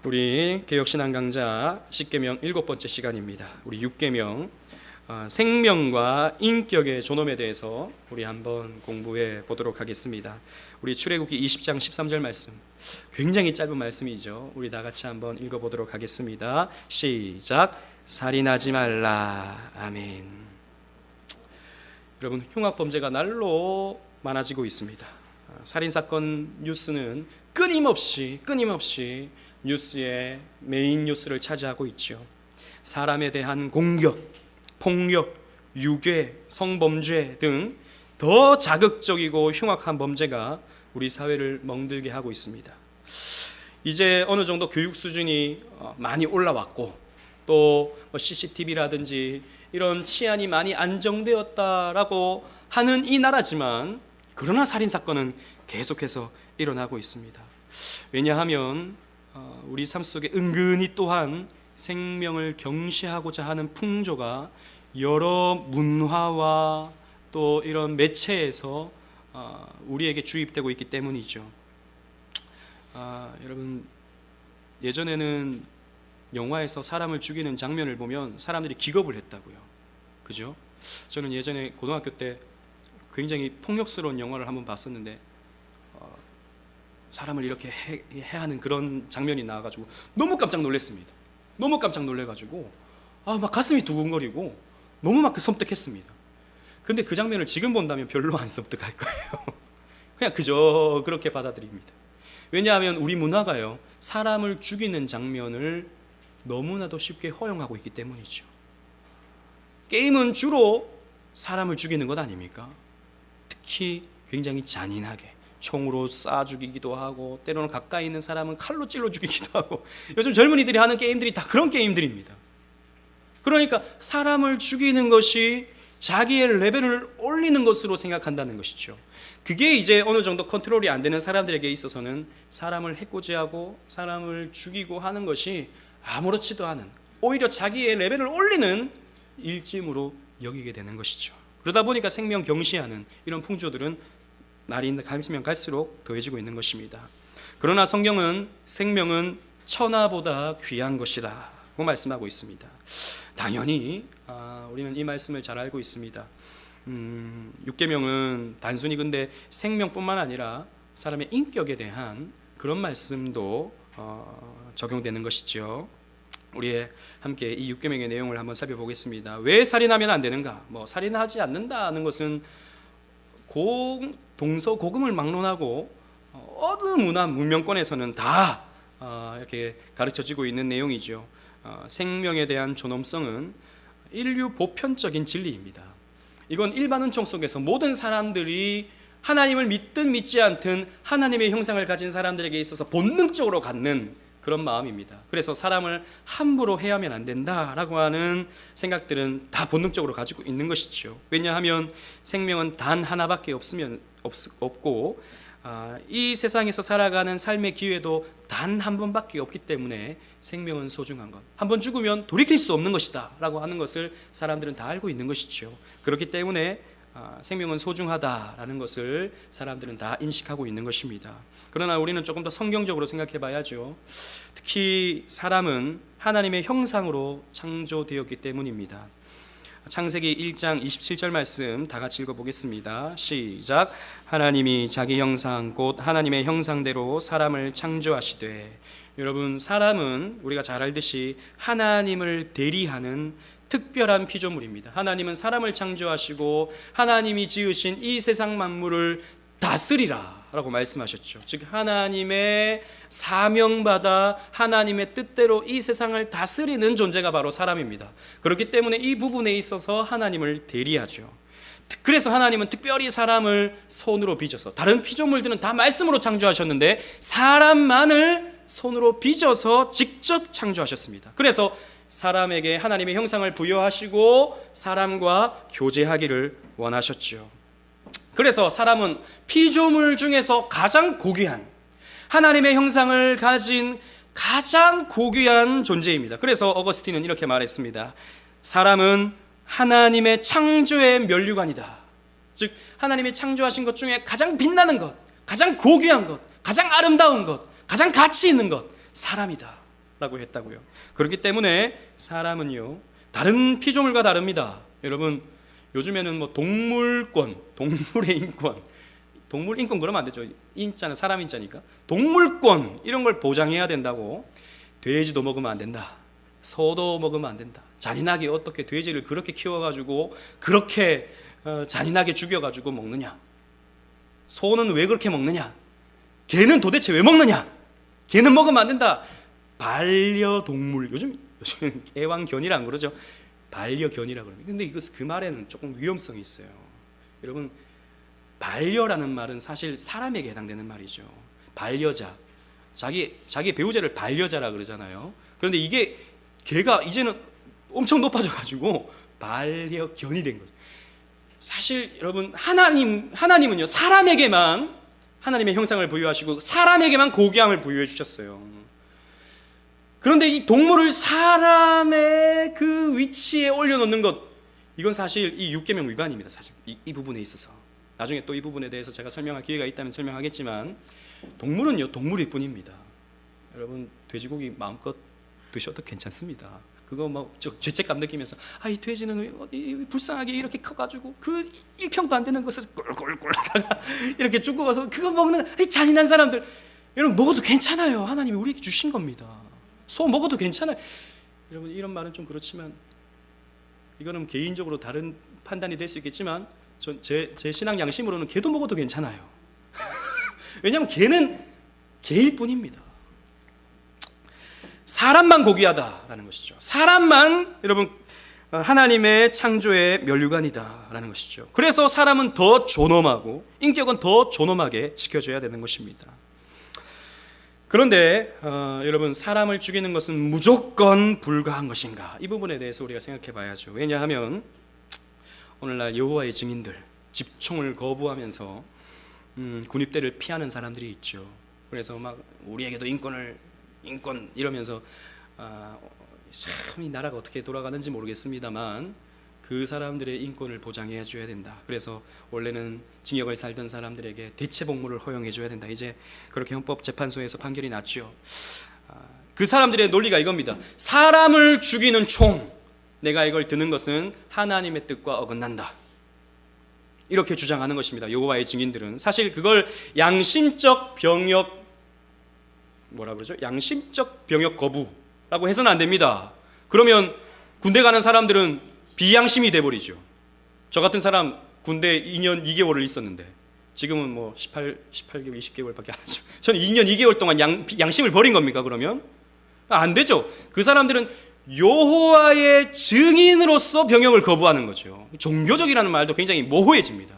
우리 개혁신앙 강좌 10계명 7번째 시간입니다. 우리 6계명 생명과 인격의 존엄에 대해서 우리 한번 공부해 보도록 하겠습니다. 우리 출애굽기 20장 13절 말씀, 굉장히 짧은 말씀이죠. 우리 다 같이 한번 읽어보도록 하겠습니다. 시작. 살인하지 말라. 아멘. 여러분, 흉악범죄가 날로 많아지고 있습니다. 살인사건 뉴스는 끊임없이 뉴스의 메인 뉴스를 차지하고 있죠. 사람에 대한 공격, 폭력, 유괴, 성범죄 등 더 자극적이고 흉악한 범죄가 우리 사회를 멍들게 하고 있습니다. 이제 어느 정도 교육 수준이 많이 올라왔고 또 CCTV라든지 이런 치안이 많이 안정되었다라고 하는 이 나라지만, 그러나 살인사건은 계속해서 일어나고 있습니다. 왜냐하면 우리 삶 속에 은근히 또한 생명을 경시하고자 하는 풍조가 여러 문화와 또 이런 매체에서 우리에게 주입되고 있기 때문이죠. 여러분, 예전에는 영화에서 사람을 죽이는 장면을 보면 사람들이 기겁을 했다고요. 그죠? 저는 예전에 고등학교 때 굉장히 폭력스러운 영화를 한번 봤었는데 사람을 이렇게 해야 하는 그런 장면이 나와가지고 너무 깜짝 놀랐습니다. 너무 깜짝 놀래가지고 막 가슴이 두근거리고 너무 막 섬뜩했습니다. 근데 그 장면을 지금 본다면 별로 안 섬뜩할 거예요. 그냥 그저 그렇게 받아들입니다. 왜냐하면 우리 문화가요, 사람을 죽이는 장면을 너무나도 쉽게 허용하고 있기 때문이죠. 게임은 주로 사람을 죽이는 것 아닙니까? 특히 굉장히 잔인하게 총으로 쏴 죽이기도 하고, 때로는 가까이 있는 사람은 칼로 찔러 죽이기도 하고, 요즘 젊은이들이 하는 게임들이 다 그런 게임들입니다. 그러니까 사람을 죽이는 것이 자기의 레벨을 올리는 것으로 생각한다는 것이죠. 그게 이제 어느 정도 컨트롤이 안 되는 사람들에게 있어서는 사람을 해코지하고 사람을 죽이고 하는 것이 아무렇지도 않은, 오히려 자기의 레벨을 올리는 일짐으로 여기게 되는 것이죠. 그러다 보니까 생명 경시하는 이런 풍조들은 날이 갈수면 갈수록 더해지고 있는 것입니다. 그러나 성경은 생명은 천하보다 귀한 것이라고 말씀하고 있습니다. 당연히 우리는 이 말씀을 잘 알고 있습니다. 6계명은 단순히 근데 생명뿐만 아니라 사람의 인격에 대한 그런 말씀도 적용되는 것이죠. 우리 함께 이 6계명의 내용을 한번 살펴보겠습니다. 왜 살인하면 안 되는가? 살인하지 않는다는 것은 동서고금을 막론하고 어느 문화 문명권에서는 다 이렇게 가르쳐지고 있는 내용이죠. 생명에 대한 존엄성은 인류 보편적인 진리입니다. 이건 일반 은총 속에서 모든 사람들이 하나님을 믿든 믿지 않든 하나님의 형상을 가진 사람들에게 있어서 본능적으로 갖는 그런 마음입니다. 그래서 사람을 함부로 해하면 안 된다라고 하는 생각들은 다 본능적으로 가지고 있는 것이죠. 왜냐하면 생명은 단 하나밖에 없고 이 세상에서 살아가는 삶의 기회도 단 한 번밖에 없기 때문에 생명은 소중한 것, 한 번 죽으면 돌이킬 수 없는 것이다 라고 하는 것을 사람들은 다 알고 있는 것이죠. 그렇기 때문에 생명은 소중하다라는 것을 사람들은 다 인식하고 있는 것입니다. 그러나 우리는 조금 더 성경적으로 생각해 봐야죠. 특히 사람은 하나님의 형상으로 창조되었기 때문입니다. 창세기 1장 27절 말씀 다 같이 읽어보겠습니다. 시작. 하나님이 자기 형상 곧 하나님의 형상대로 사람을 창조하시되. 여러분, 사람은 우리가 잘 알듯이 하나님을 대리하는 특별한 피조물입니다. 하나님은 사람을 창조하시고 하나님이 지으신 이 세상 만물을 다스리라 라고 말씀하셨죠. 즉 하나님의 사명받아 하나님의 뜻대로 이 세상을 다스리는 존재가 바로 사람입니다. 그렇기 때문에 이 부분에 있어서 하나님을 대리하죠. 그래서 하나님은 특별히 사람을 손으로 빚어서, 다른 피조물들은 다 말씀으로 창조하셨는데 사람만을 손으로 빚어서 직접 창조하셨습니다. 그래서 사람에게 하나님의 형상을 부여하시고 사람과 교제하기를 원하셨죠. 그래서 사람은 피조물 중에서 가장 고귀한, 하나님의 형상을 가진 가장 고귀한 존재입니다. 그래서 어거스틴은 이렇게 말했습니다. 사람은 하나님의 창조의 면류관이다. 즉 하나님이 창조하신 것 중에 가장 빛나는 것, 가장 고귀한 것, 가장 아름다운 것, 가장 가치 있는 것, 사람이다 라고 했다고요. 그렇기 때문에 사람은요 다른 피조물과 다릅니다. 여러분 요즘에는 뭐 동물권, 동물의 인권, 동물 인권 그러면 안 되죠. 인자는 사람 인자니까 동물권 이런 걸 보장해야 된다고. 돼지도 먹으면 안 된다, 소도 먹으면 안 된다. 잔인하게 어떻게 돼지를 그렇게 키워가지고 그렇게 잔인하게 죽여가지고 먹느냐, 소는 왜 그렇게 먹느냐, 개는 도대체 왜 먹느냐, 개는 먹으면 안 된다. 반려동물, 요즘 애완견이라 안 그러죠. 반려견이라 그럽니다. 근데 그 말에는 조금 위험성이 있어요. 여러분 반려라는 말은 사실 사람에게 해당되는 말이죠. 반려자, 자기 배우자를 반려자라 그러잖아요. 그런데 이게 걔가 이제는 엄청 높아져가지고 반려견이 된 거죠. 사실 여러분 하나님은요 사람에게만 하나님의 형상을 부여하시고 사람에게만 고귀함을 부여해 주셨어요. 그런데 이 동물을 사람의 그 위치에 올려놓는 것, 이건 사실 이 육계명 위반입니다. 사실 이 부분에 있어서 나중에 또 이 부분에 대해서 제가 설명할 기회가 있다면 설명하겠지만, 동물은요 동물일 뿐입니다. 여러분 돼지고기 마음껏 드셔도 괜찮습니다. 그거 뭐 죄책감 느끼면서 이 돼지는 왜 불쌍하게 이렇게 커가지고 그 1평도 안 되는 것을 꿀꿀꿀 하다가 이렇게 죽고 가서 그거 먹는 이 잔인한 사람들, 여러분 먹어도 괜찮아요. 하나님이 우리에게 주신 겁니다. 소 먹어도 괜찮아요. 여러분 이런 말은 좀 그렇지만, 이거는 개인적으로 다른 판단이 될 수 있겠지만 제 신앙 양심으로는 개도 먹어도 괜찮아요. 왜냐하면 개는 개일 뿐입니다. 사람만 고귀하다라는 것이죠. 사람만 여러분 하나님의 창조의 면류관이다라는 것이죠. 그래서 사람은 더 존엄하고 인격은 더 존엄하게 지켜져야 되는 것입니다. 그런데 여러분 사람을 죽이는 것은 무조건 불가한 것인가? 이 부분에 대해서 우리가 생각해 봐야죠. 왜냐하면 오늘날 여호와의 증인들, 집총을 거부하면서 군입대를 피하는 사람들이 있죠. 그래서 막 우리에게도 인권 이러면서 참 이 나라가 어떻게 돌아가는지 모르겠습니다만 그 사람들의 인권을 보장해 줘야 된다. 그래서 원래는 징역을 살던 사람들에게 대체 복무를 허용해 줘야 된다. 이제 그렇게 헌법재판소에서 판결이 났죠. 그 사람들의 논리가 이겁니다. 사람을 죽이는 총, 내가 이걸 드는 것은 하나님의 뜻과 어긋난다, 이렇게 주장하는 것입니다. 여호와의 증인들은 사실 그걸 양심적 병역 거부라고 해서는 안 됩니다. 그러면 군대 가는 사람들은 비양심이 돼버리죠. 저 같은 사람 군대 2년 2개월을 있었는데 지금은 뭐 18개월 20개월밖에 안 하죠. 저는 2년 2개월 동안 양심을 버린 겁니까? 그러면 안 되죠. 그 사람들은 여호와의 증인으로서 병역을 거부하는 거죠. 종교적이라는 말도 굉장히 모호해집니다.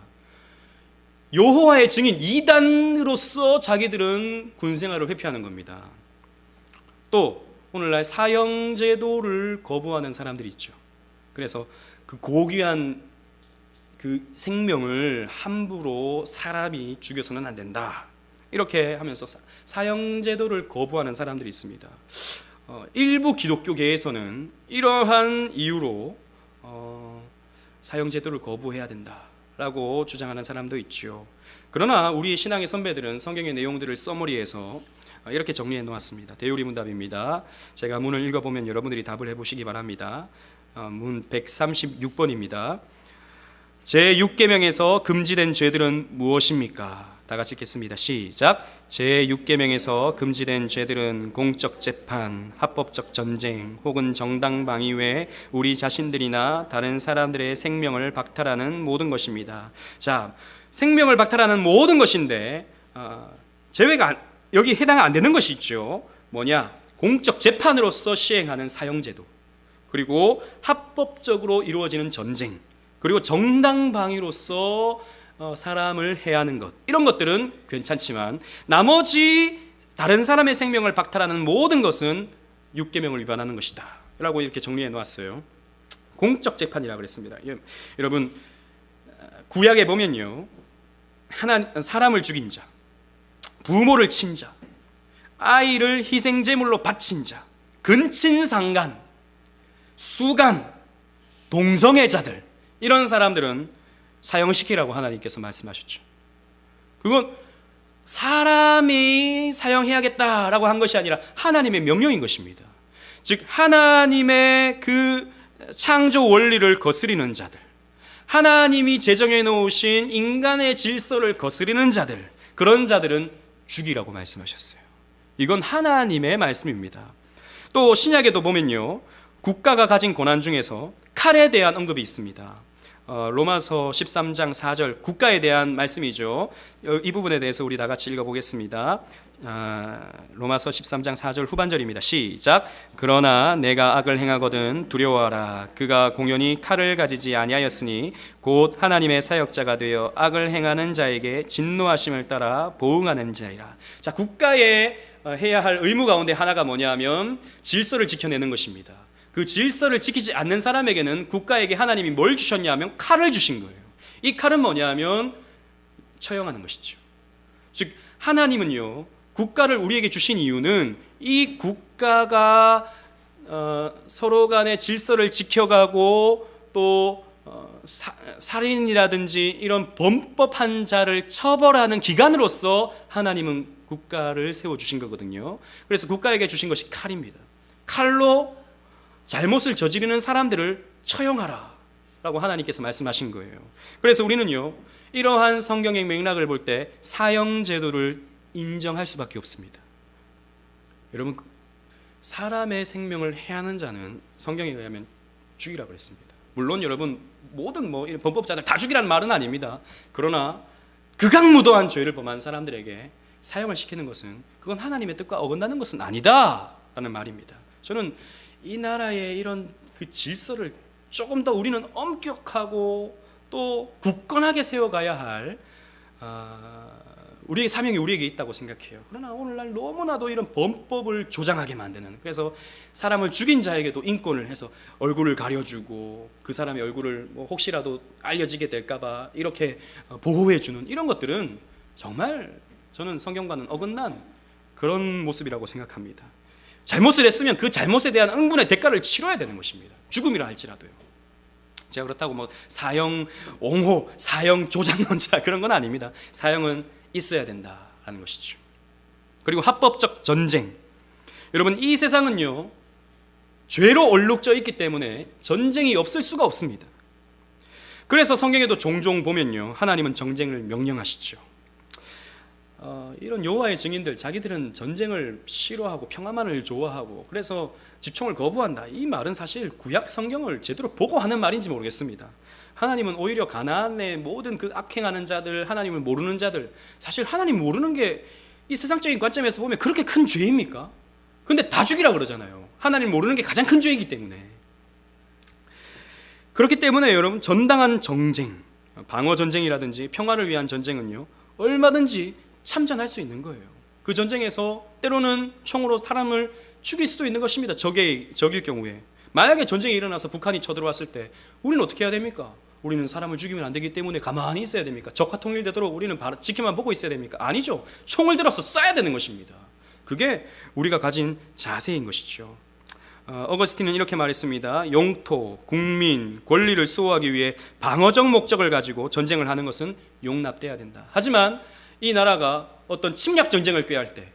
여호와의 증인, 이단으로서 자기들은 군생활을 회피하는 겁니다. 또 오늘날 사형제도를 거부하는 사람들이 있죠. 그래서 그 고귀한 그 생명을 함부로 사람이 죽여서는 안 된다, 이렇게 하면서 사형제도를 거부하는 사람들이 있습니다. 일부 기독교계에서는 이러한 이유로 사형제도를 거부해야 된다라고 주장하는 사람도 있죠. 그러나 우리 신앙의 선배들은 성경의 내용들을 서머리해서 이렇게 정리해 놓았습니다. 대요리문답입니다. 제가 문을 읽어보면 여러분들이 답을 해보시기 바랍니다. 문 136번입니다. 제6계명에서 금지된 죄들은 무엇입니까? 다 같이 읽겠습니다. 시작. 제6계명에서 금지된 죄들은 공적 재판, 합법적 전쟁 혹은 정당 방위 외에 우리 자신들이나 다른 사람들의 생명을 박탈하는 모든 것입니다. 자, 생명을 박탈하는 모든 것인데 제외가 여기 해당 안 되는 것이 있죠. 뭐냐? 공적 재판으로서 시행하는 사형제도, 그리고 합법적으로 이루어지는 전쟁, 그리고 정당 방위로서 사람을 해하는 것, 이런 것들은 괜찮지만 나머지 다른 사람의 생명을 박탈하는 모든 것은 6계명을 위반하는 것이다 라고 이렇게 정리해 놓았어요. 공적 재판이라고 그랬습니다. 여러분 구약에 보면요, 사람을 죽인 자, 부모를 친 자, 아이를 희생제물로 바친 자, 근친상간, 수간, 동성애자들, 이런 사람들은 사형시키라고 하나님께서 말씀하셨죠. 그건 사람이 사형해야겠다라고 한 것이 아니라 하나님의 명령인 것입니다. 즉 하나님의 그 창조 원리를 거스리는 자들, 하나님이 제정해 놓으신 인간의 질서를 거스리는 자들, 그런 자들은 죽이라고 말씀하셨어요. 이건 하나님의 말씀입니다. 또 신약에도 보면요, 국가가 가진 고난 중에서 칼에 대한 언급이 있습니다. 로마서 13장 4절, 국가에 대한 말씀이죠. 이 부분에 대해서 우리 다 같이 읽어보겠습니다. 로마서 13장 4절 후반절입니다. 시작. 그러나 내가 악을 행하거든 두려워하라. 그가 공연히 칼을 가지지 아니하였으니 곧 하나님의 사역자가 되어 악을 행하는 자에게 진노하심을 따라 보응하는 자이라. 자, 국가에 해야 할 의무 가운데 하나가 뭐냐면 질서를 지켜내는 것입니다. 그 질서를 지키지 않는 사람에게는 국가에게 하나님이 뭘 주셨냐면 칼을 주신 거예요. 이 칼은 뭐냐면 처형하는 것이죠. 즉 하나님은요, 국가를 우리에게 주신 이유는 이 국가가 서로 간의 질서를 지켜가고 또 살인이라든지 이런 범법한 자를 처벌하는 기관으로서 하나님은 국가를 세워주신 거거든요. 그래서 국가에게 주신 것이 칼입니다. 칼로 잘못을 저지르는 사람들을 처형하라 라고 하나님께서 말씀하신 거예요. 그래서 우리는요, 이러한 성경의 맥락을 볼 때 사형제도를 인정할 수밖에 없습니다. 여러분, 사람의 생명을 해하는 자는 성경에 의하면 죽이라고 그랬습니다. 물론 여러분, 모든 이런 범법자들 다 죽이라는 말은 아닙니다. 그러나 극악무도한 죄를 범한 사람들에게 사형을 시키는 것은 그건 하나님의 뜻과 어긋나는 것은 아니다라는 말입니다. 저는 이 나라의 이런 그 질서를 조금 더 우리는 엄격하고 또 굳건하게 세워가야 할 우리의 사명이 우리에게 있다고 생각해요. 그러나 오늘날 너무나도 이런 범법을 조장하게 만드는, 그래서 사람을 죽인 자에게도 인권을 해서 얼굴을 가려주고 그 사람의 얼굴을 혹시라도 알려지게 될까봐 이렇게 보호해주는 이런 것들은 정말 저는 성경과는 어긋난 그런 모습이라고 생각합니다. 잘못을 했으면 그 잘못에 대한 응분의 대가를 치러야 되는 것입니다. 죽음이라 할지라도요. 제가 그렇다고 사형 옹호, 사형 조장론자 그런 건 아닙니다. 사형은 있어야 된다라는 것이죠. 그리고 합법적 전쟁. 여러분, 이 세상은요, 죄로 얼룩져 있기 때문에 전쟁이 없을 수가 없습니다. 그래서 성경에도 종종 보면요, 하나님은 전쟁을 명령하시죠. 이런 여호와의 증인들, 자기들은 전쟁을 싫어하고 평화만을 좋아하고 그래서 집총을 거부한다. 이 말은 사실 구약 성경을 제대로 보고 하는 말인지 모르겠습니다. 하나님은 오히려 가나안의 모든 그 악행하는 자들, 하나님을 모르는 자들, 사실 하나님 모르는 게 이 세상적인 관점에서 보면 그렇게 큰 죄입니까? 근데 다 죽이라 그러잖아요. 하나님 모르는 게 가장 큰 죄이기 때문에. 그렇기 때문에 여러분, 전당한 전쟁, 방어 전쟁이라든지 평화를 위한 전쟁은요, 얼마든지 참전할 수 있는 거예요. 그 전쟁에서 때로는 총으로 사람을 죽일 수도 있는 것입니다. 적일 경우에. 만약에 전쟁이 일어나서 북한이 쳐들어왔을 때 우리는 어떻게 해야 됩니까? 우리는 사람을 죽이면 안 되기 때문에 가만히 있어야 됩니까? 적화 통일되도록 우리는 지켜만 보고 있어야 됩니까? 아니죠. 총을 들어서 쏴야 되는 것입니다. 그게 우리가 가진 자세인 것이죠. 어거스틴은 이렇게 말했습니다. 영토, 국민, 권리를 수호하기 위해 방어적 목적을 가지고 전쟁을 하는 것은 용납돼야 된다. 하지만 이 나라가 어떤 침략 전쟁을 꾀할 때,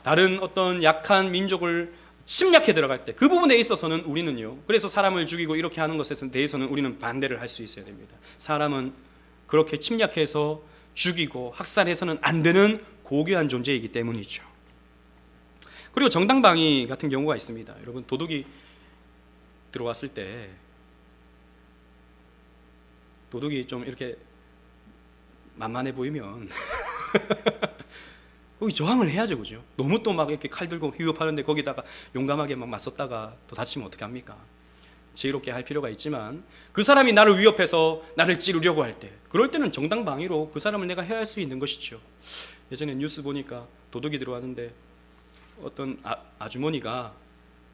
다른 어떤 약한 민족을 침략해 들어갈 때, 그 부분에 있어서는 우리는요, 그래서 사람을 죽이고 이렇게 하는 것에 대해서는 우리는 반대를 할 수 있어야 됩니다. 사람은 그렇게 침략해서 죽이고 학살해서는 안 되는 고귀한 존재이기 때문이죠. 그리고 정당방위 같은 경우가 있습니다. 여러분, 도둑이 들어왔을 때 도둑이 좀 이렇게 만만해 보이면 거기 저항을 해야죠, 그죠? 너무 또 막 이렇게 칼 들고 위협하는데 거기다가 용감하게 막 맞섰다가 또 다치면 어떻게 합니까? 지혜롭게 할 필요가 있지만, 그 사람이 나를 위협해서 나를 찌르려고 할 때, 그럴 때는 정당방위로 그 사람을 내가 해할 수 있는 것이죠. 예전에 뉴스 보니까 도둑이 들어왔는데 어떤 아주머니가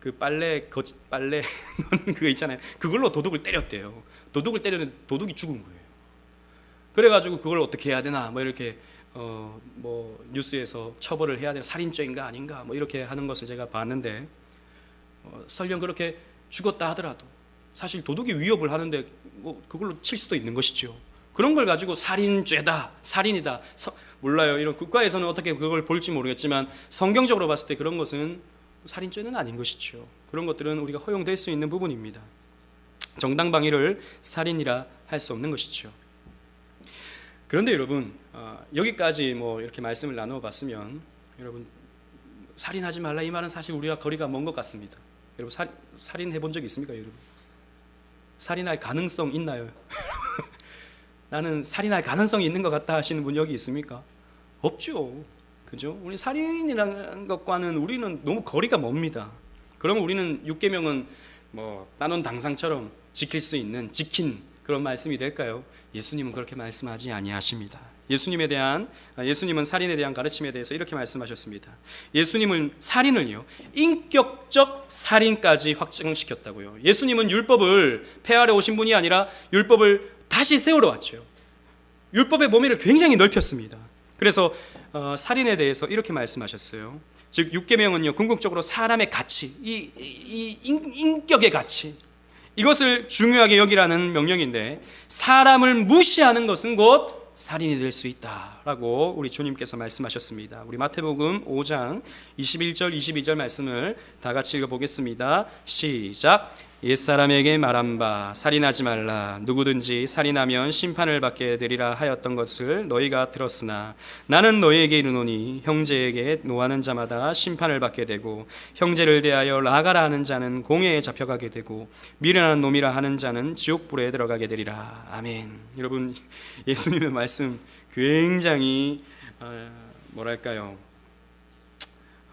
그 빨래 넣는 그거 있잖아요. 그걸로 도둑을 때렸대요. 도둑을 때렸는데 도둑이 죽은 거예요. 그래가지고 그걸 어떻게 해야 되나 이렇게 뉴스에서 처벌을 해야 되나, 살인죄인가 아닌가 이렇게 하는 것을 제가 봤는데, 설령 그렇게 죽었다 하더라도 사실 도둑이 위협을 하는데 그걸로 칠 수도 있는 것이죠. 그런 걸 가지고 살인죄다, 살인이다, 몰라요. 이런 국가에서는 어떻게 그걸 볼지 모르겠지만 성경적으로 봤을 때 그런 것은 살인죄는 아닌 것이죠. 그런 것들은 우리가 허용될 수 있는 부분입니다. 정당방위를 살인이라 할 수 없는 것이죠. 그런데 여러분, 여기까지 뭐 이렇게 말씀을 나눠봤으면, 여러분, 살인하지 말라 이 말은 사실 우리가 거리가 먼 것 같습니다. 여러분, 살인해 본 적 있습니까, 여러분? 살인할 가능성 있나요? 나는 살인할 가능성이 있는 것 같다 하시는 분 여기 있습니까? 없죠. 그죠? 우리 살인이라는 것과는 우리는 너무 거리가 멉니다. 그러면 우리는 육계명은 뭐 따놓은 당상처럼 지킨 그런 말씀이 될까요? 예수님은 그렇게 말씀하지 아니하십니다. 예수님은 살인에 대한 가르침에 대해서 이렇게 말씀하셨습니다. 예수님은 살인을요, 인격적 살인까지 확증시켰다고요. 예수님은 율법을 폐하러 오신 분이 아니라 율법을 다시 세우러 왔죠. 율법의 범위를 굉장히 넓혔습니다. 그래서 살인에 대해서 이렇게 말씀하셨어요. 즉 육계명은요, 궁극적으로 사람의 가치, 이 인격의 가치, 이것을 중요하게 여기라는 명령인데, 사람을 무시하는 것은 곧 살인이 될 수 있다라고 우리 주님께서 말씀하셨습니다. 우리 마태복음 5장 21절 22절 말씀을 다 같이 읽어보겠습니다. 시작. 옛사람에게 말한 바 살인하지 말라. 누구든지 살인하면 심판을 받게 되리라 하였던 것을 너희가 들었으나 나는 너희에게 이르노니 형제에게 노하는 자마다 심판을 받게 되고 형제를 대하여 나가라 하는 자는 공회에 잡혀가게 되고 미련한 놈이라 하는 자는 지옥불에 들어가게 되리라. 아멘. 여러분, 예수님의 말씀 굉장히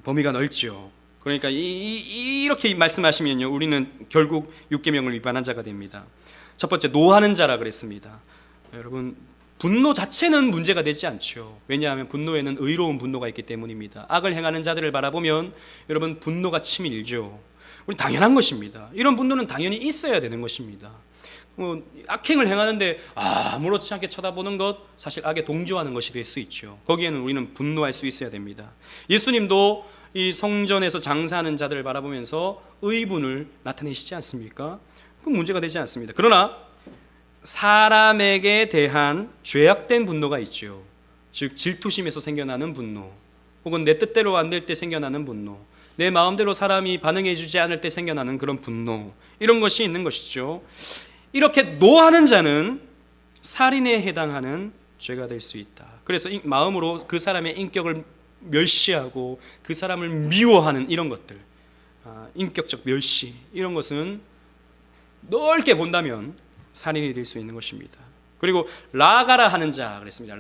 범위가 넓죠. 그러니까 이렇게 말씀하시면요, 우리는 결국 육계명을 위반한 자가 됩니다. 첫 번째, 노하는 자라 그랬습니다. 여러분, 분노 자체는 문제가 되지 않죠. 왜냐하면 분노에는 의로운 분노가 있기 때문입니다. 악을 행하는 자들을 바라보면 여러분, 분노가 치밀죠. 우리 당연한 것입니다. 이런 분노는 당연히 있어야 되는 것입니다. 악행을 행하는데 아무렇지 않게 쳐다보는 것, 사실 악에 동조하는 것이 될 수 있죠. 거기에는 우리는 분노할 수 있어야 됩니다. 예수님도 이 성전에서 장사하는 자들을 바라보면서 의분을 나타내시지 않습니까? 그건 문제가 되지 않습니다. 그러나 사람에게 대한 죄악된 분노가 있죠. 즉 질투심에서 생겨나는 분노, 혹은 내 뜻대로 안 될 때 생겨나는 분노, 내 마음대로 사람이 반응해 주지 않을 때 생겨나는 그런 분노, 이런 것이 있는 것이죠. 이렇게 노하는 자는 살인에 해당하는 죄가 될 수 있다. 그래서 마음으로 그 사람의 인격을 멸시하고 그 사람을 미워하는 이런 것들, 인격적 멸시, 이런 것은 넓게 본다면 살인이 될 수 있는 것입니다. 그리고 라가라 하는 자 그랬습니다.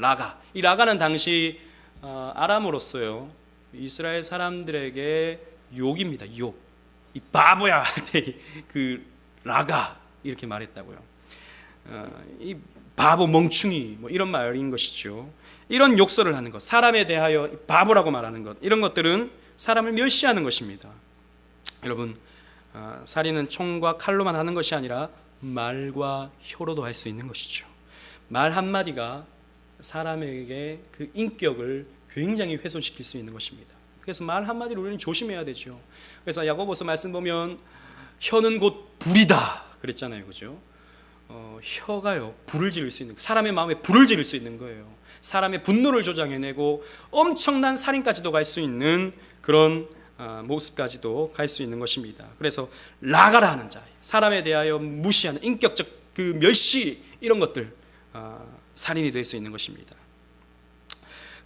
이 라가는 당시 아람어로서요, 이스라엘 사람들에게 욕입니다. 욕. 이 바보야 할 때 그 라가 이렇게 말했다고요. 이 바보, 멍충이, 뭐 이런 말인 것이죠. 이런 욕설을 하는 것, 사람에 대하여 바보라고 말하는 것, 이런 것들은 사람을 멸시하는 것입니다. 여러분, 살인은 총과 칼로만 하는 것이 아니라 말과 혀로도 할 수 있는 것이죠. 말 한마디가 사람에게 그 인격을 굉장히 훼손시킬 수 있는 것입니다. 그래서 말 한마디를 우리는 조심해야 되죠. 그래서 야고보서 말씀 보면 혀는 곧 불이다 그랬잖아요. 그죠? 혀가요, 불을 지를 수 있는, 사람의 마음에 불을 지를 수 있는 거예요. 사람의 분노를 조장해내고 엄청난 살인까지도 갈 수 있는 그런 모습까지도 갈 수 있는 것입니다. 그래서 라가라 하는 자, 사람에 대하여 무시하는 인격적 그 멸시, 이런 것들 살인이 될 수 있는 것입니다.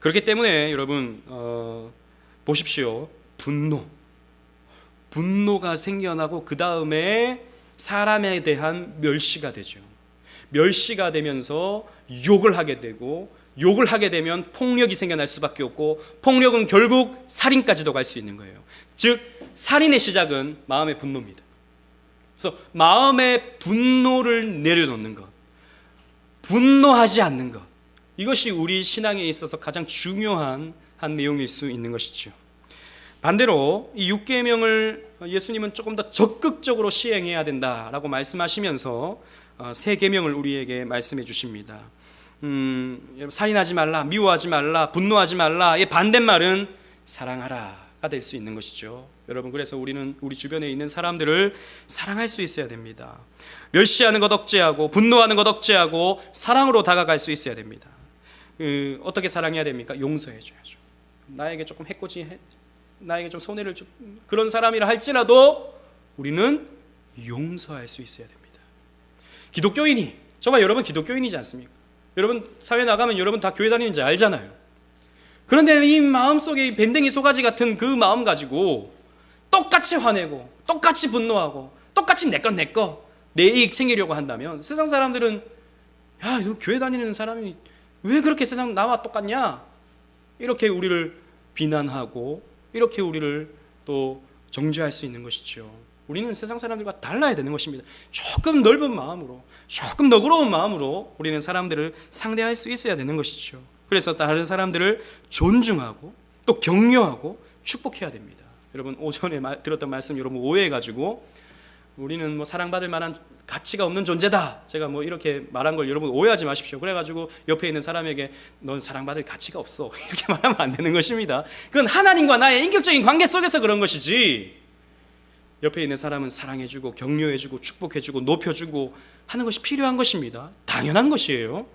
그렇기 때문에 여러분 보십시오. 분노가 생겨나고 그 다음에 사람에 대한 멸시가 되죠. 멸시가 되면서 욕을 하게 되고, 욕을 하게 되면 폭력이 생겨날 수밖에 없고, 폭력은 결국 살인까지도 갈 수 있는 거예요. 즉 살인의 시작은 마음의 분노입니다. 그래서 마음의 분노를 내려놓는 것, 분노하지 않는 것, 이것이 우리 신앙에 있어서 가장 중요한 한 내용일 수 있는 것이죠. 반대로 이 6계명을 예수님은 조금 더 적극적으로 시행해야 된다라고 말씀하시면서 세 계명을 우리에게 말씀해 주십니다. 살인하지 말라, 미워하지 말라, 분노하지 말라의 반대말은 사랑하라가 될 수 있는 것이죠. 여러분, 그래서 우리는 우리 주변에 있는 사람들을 사랑할 수 있어야 됩니다. 멸시하는 것 억제하고, 분노하는 것 억제하고, 사랑으로 다가갈 수 있어야 됩니다. 어떻게 사랑해야 됩니까? 용서해 줘야죠. 나에게 조금 해코지, 나에게 좀 손해를 준 그런 사람이라 할지라도 우리는 용서할 수 있어야 됩니다. 기독교인이, 정말 여러분 기독교인이지 않습니까? 여러분 사회 나가면 여러분 다 교회 다니는지 알잖아요. 그런데 이 마음속에 이 밴댕이 소가지 같은 그 마음 가지고 똑같이 화내고 똑같이 분노하고 똑같이 내 이익 챙기려고 한다면 세상 사람들은 야, 너 교회 다니는 사람이 왜 그렇게 세상 나와 똑같냐? 이렇게 우리를 비난하고 이렇게 우리를 또 정죄할 수 있는 것이죠. 우리는 세상 사람들과 달라야 되는 것입니다. 조금 넓은 마음으로, 조금 너그러운 마음으로 우리는 사람들을 상대할 수 있어야 되는 것이죠. 그래서 다른 사람들을 존중하고 또 격려하고 축복해야 됩니다. 여러분 오전에 들었던 말씀 여러분 오해해가지고 우리는 뭐 사랑받을 만한 가치가 없는 존재다, 제가 뭐 이렇게 말한 걸 여러분 오해하지 마십시오. 그래가지고 옆에 있는 사람에게 넌 사랑받을 가치가 없어 이렇게 말하면 안 되는 것입니다. 그건 하나님과 나의 인격적인 관계 속에서 그런 것이지, 옆에 있는 사람은 사랑해주고 격려해주고 축복해주고 높여주고 하는 것이 필요한 것입니다. 당연한 것이에요.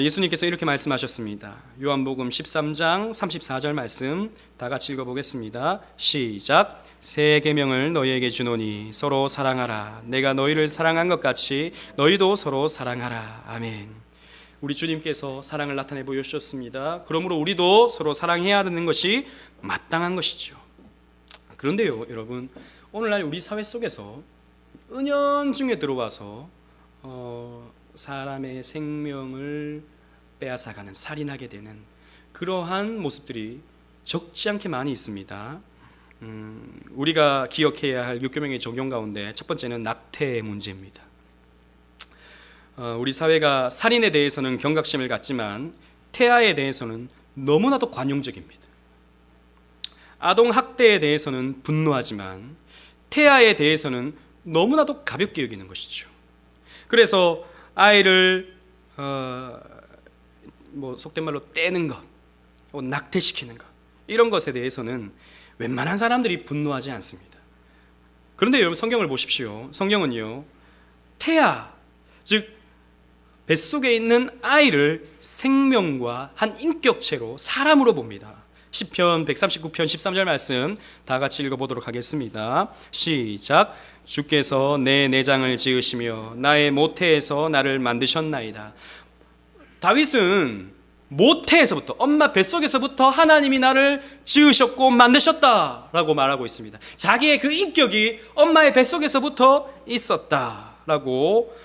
예수님께서 이렇게 말씀하셨습니다. 요한복음 13장 34절 말씀 다 같이 읽어보겠습니다. 시작. 새 계명을 너희에게 주노니 서로 사랑하라. 내가 너희를 사랑한 것 같이 너희도 서로 사랑하라. 아멘. 우리 주님께서 사랑을 나타내 보여주셨습니다. 그러므로 우리도 서로 사랑해야 되는 것이 마땅한 것이죠. 그런데요 여러분, 오늘날 우리 사회 속에서 은연중에 들어와서 사람의 생명을 빼앗아가는, 살인하게 되는 그러한 모습들이 적지 않게 많이 있습니다. 우리가 기억해야 할 6계명의 적용 가운데 첫 번째는 낙태의 문제입니다. 우리 사회가 살인에 대해서는 경각심을 갖지만 태아에 대해서는 너무나도 관용적입니다. 아동 학대에 대해서는 분노하지만 태아에 대해서는 너무나도 가볍게 여기는 것이죠. 그래서 아이를 속된 말로 떼는 것, 낙태시키는 것, 이런 것에 대해서는 웬만한 사람들이 분노하지 않습니다. 그런데 여러분 성경을 보십시오. 성경은요 태아, 즉 뱃속에 있는 아이를 생명과 한 인격체로 사람으로 봅니다. 시편 139편 13절 말씀 다 같이 읽어보도록 하겠습니다. 시작. 주께서 내 내장을 지으시며 나의 모태에서 나를 만드셨나이다. 다윗은 모태에서부터, 엄마 뱃속에서부터 하나님이 나를 지으셨고 만드셨다라고 말하고 있습니다. 자기의 그 인격이 엄마의 뱃속에서부터 있었다라고